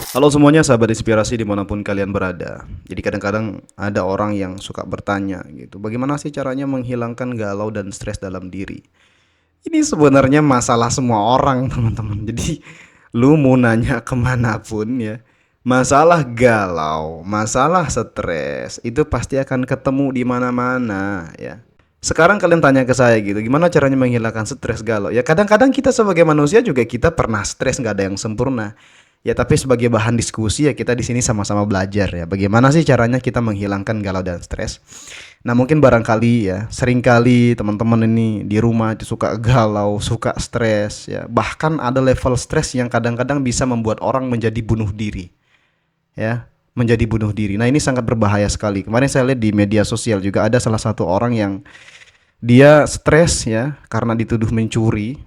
Halo semuanya, sahabat inspirasi dimanapun kalian berada. Jadi kadang-kadang ada orang yang suka bertanya gitu, bagaimana sih caranya menghilangkan galau dan stres dalam diri? Ini sebenarnya masalah semua orang teman-teman. Jadi lu mau nanya kemanapun ya, masalah galau, masalah stres itu pasti akan ketemu di mana-mana ya. Sekarang kalian tanya ke saya gitu, gimana caranya menghilangkan stres galau? Ya kadang-kadang kita sebagai manusia juga kita pernah stres, nggak ada yang sempurna. Ya tapi sebagai bahan diskusi ya kita di sini sama-sama belajar ya. Bagaimana sih caranya kita menghilangkan galau dan stres? Nah mungkin barangkali ya seringkali teman-teman ini di rumah itu suka galau, suka stres ya. Bahkan ada level stres yang kadang-kadang bisa membuat orang menjadi bunuh diri ya, menjadi bunuh diri. Nah ini sangat berbahaya sekali. Kemarin saya lihat di media sosial juga ada salah satu orang yang dia stres ya karena dituduh mencuri.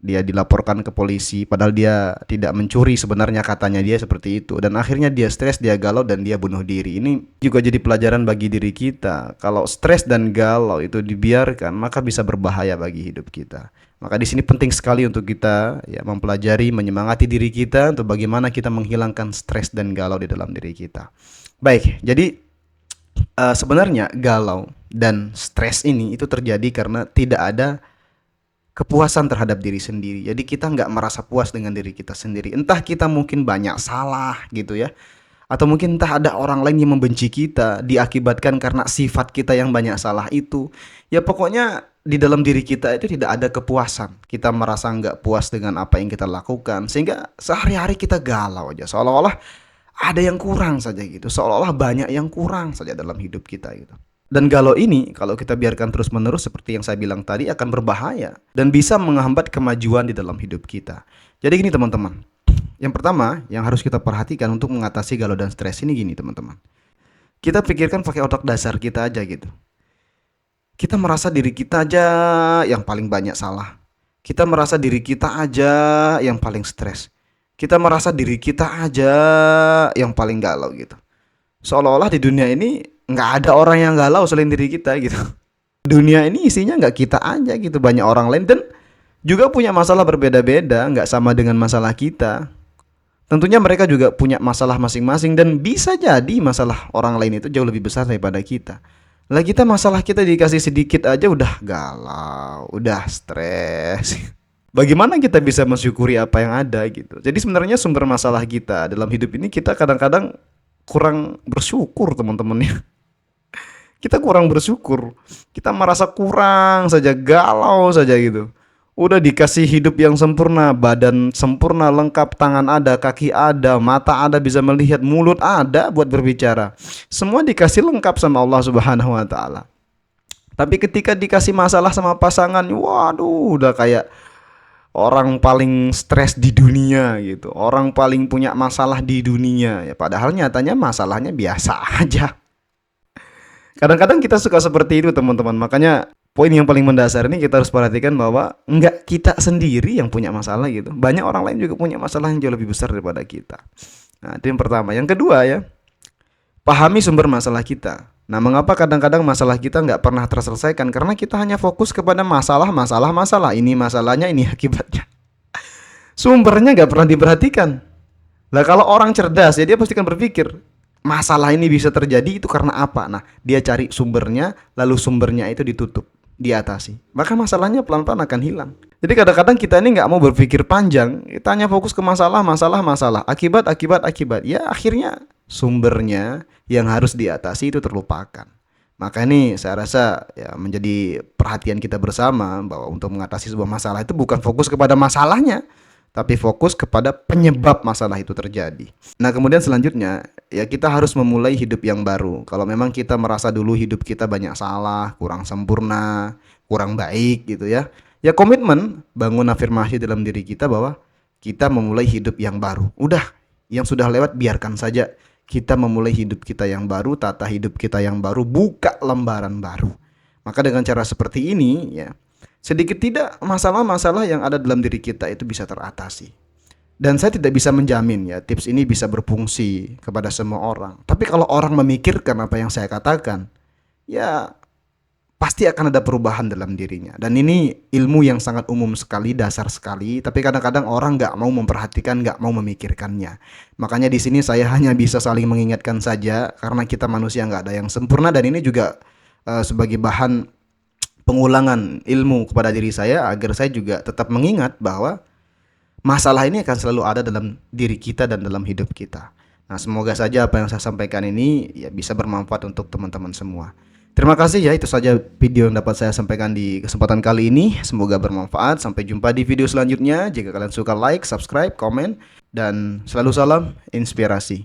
Dia dilaporkan ke polisi padahal dia tidak mencuri, sebenarnya katanya dia seperti itu, dan akhirnya dia stres, dia galau, dan dia bunuh diri. Ini juga jadi pelajaran bagi diri kita. Kalau stres dan galau itu dibiarkan, maka bisa berbahaya bagi hidup kita. Maka di sini penting sekali untuk kita ya mempelajari, menyemangati diri kita untuk bagaimana kita menghilangkan stres dan galau di dalam diri kita. Baik, jadi sebenarnya galau dan stres ini itu terjadi karena tidak ada kepuasan terhadap diri sendiri. Jadi kita nggak merasa puas dengan diri kita sendiri. Entah kita mungkin banyak salah gitu ya, atau mungkin entah ada orang lain yang membenci kita diakibatkan karena sifat kita yang banyak salah itu. Ya pokoknya di dalam diri kita itu tidak ada kepuasan. Kita merasa nggak puas dengan apa yang kita lakukan, sehingga sehari-hari kita galau aja, seolah-olah ada yang kurang saja gitu, seolah-olah banyak yang kurang saja dalam hidup kita gitu. Dan galau ini kalau kita biarkan terus-menerus seperti yang saya bilang tadi akan berbahaya dan bisa menghambat kemajuan di dalam hidup kita. Jadi gini teman-teman, yang pertama yang harus kita perhatikan untuk mengatasi galau dan stres ini gini teman-teman. Kita pikirkan pakai otak dasar kita aja gitu. Kita merasa diri kita aja yang paling banyak salah. Kita merasa diri kita aja yang paling stres. Kita merasa diri kita aja yang paling galau gitu. Seolah-olah di dunia ini nggak ada orang yang galau selain diri kita gitu. Dunia ini isinya nggak kita aja gitu, banyak orang lain dan juga punya masalah berbeda-beda, nggak sama dengan masalah kita. Tentunya mereka juga punya masalah masing-masing dan bisa jadi masalah orang lain itu jauh lebih besar daripada kita. Lah kita masalah kita dikasih sedikit aja udah galau, udah stres. Bagaimana kita bisa mensyukuri apa yang ada gitu. Jadi sebenarnya sumber masalah kita dalam hidup ini kita kadang-kadang kurang bersyukur teman-teman ya. Kita kurang bersyukur. Kita merasa kurang saja, galau saja gitu. Udah dikasih hidup yang sempurna, badan sempurna, lengkap, tangan ada, kaki ada, mata ada, bisa melihat, mulut ada buat berbicara. Semua dikasih lengkap sama Allah Subhanahu wa taala. Tapi ketika dikasih masalah sama pasangan, waduh, udah kayak orang paling stres di dunia gitu. Orang paling punya masalah di dunia ya, padahal nyatanya masalahnya biasa aja. Kadang-kadang kita suka seperti itu teman-teman. Makanya poin yang paling mendasar ini kita harus perhatikan bahwa enggak kita sendiri yang punya masalah gitu. Banyak orang lain juga punya masalah yang jauh lebih besar daripada kita. Nah itu yang pertama. Yang kedua ya, pahami sumber masalah kita. Nah mengapa kadang-kadang masalah kita nggak pernah terselesaikan? Karena kita hanya fokus kepada masalah. Ini masalahnya, ini akibatnya. Sumbernya nggak pernah diperhatikan. Lah kalau orang cerdas ya dia pasti akan berpikir masalah ini bisa terjadi itu karena apa. Nah, dia cari sumbernya, lalu sumbernya itu ditutup, diatasi. Maka masalahnya pelan-pelan akan hilang. Jadi kadang-kadang kita ini nggak mau berpikir panjang, kita hanya fokus ke masalah, akibat. Ya akhirnya sumbernya yang harus diatasi itu terlupakan. Maka ini saya rasa ya menjadi perhatian kita bersama bahwa untuk mengatasi sebuah masalah itu bukan fokus kepada masalahnya, tapi fokus kepada penyebab masalah itu terjadi. Nah, kemudian selanjutnya ya kita harus memulai hidup yang baru. Kalau memang kita merasa dulu hidup kita banyak salah, kurang sempurna, kurang baik gitu ya. Ya komitmen, bangun afirmasi dalam diri kita bahwa kita memulai hidup yang baru. Udah, yang sudah lewat biarkan saja. Kita memulai hidup kita yang baru, tata hidup kita yang baru, buka lembaran baru. Maka dengan cara seperti ini ya, sedikit tidak masalah-masalah yang ada dalam diri kita itu bisa teratasi. Dan saya tidak bisa menjamin ya tips ini bisa berfungsi kepada semua orang. Tapi kalau orang memikirkan apa yang saya katakan, ya pasti akan ada perubahan dalam dirinya. Dan ini ilmu yang sangat umum sekali, dasar sekali, tapi kadang-kadang orang nggak mau memperhatikan, nggak mau memikirkannya. Makanya di sini saya hanya bisa saling mengingatkan saja, karena kita manusia nggak ada yang sempurna, dan ini juga sebagai bahan pengulangan ilmu kepada diri saya, agar saya juga tetap mengingat bahwa masalah ini akan selalu ada dalam diri kita dan dalam hidup kita. Nah, semoga saja apa yang saya sampaikan ini ya bisa bermanfaat untuk teman-teman semua. Terima kasih ya, itu saja video yang dapat saya sampaikan di kesempatan kali ini. Semoga bermanfaat. Sampai jumpa di video selanjutnya. Jika kalian suka, like, subscribe, komen, dan selalu salam inspirasi.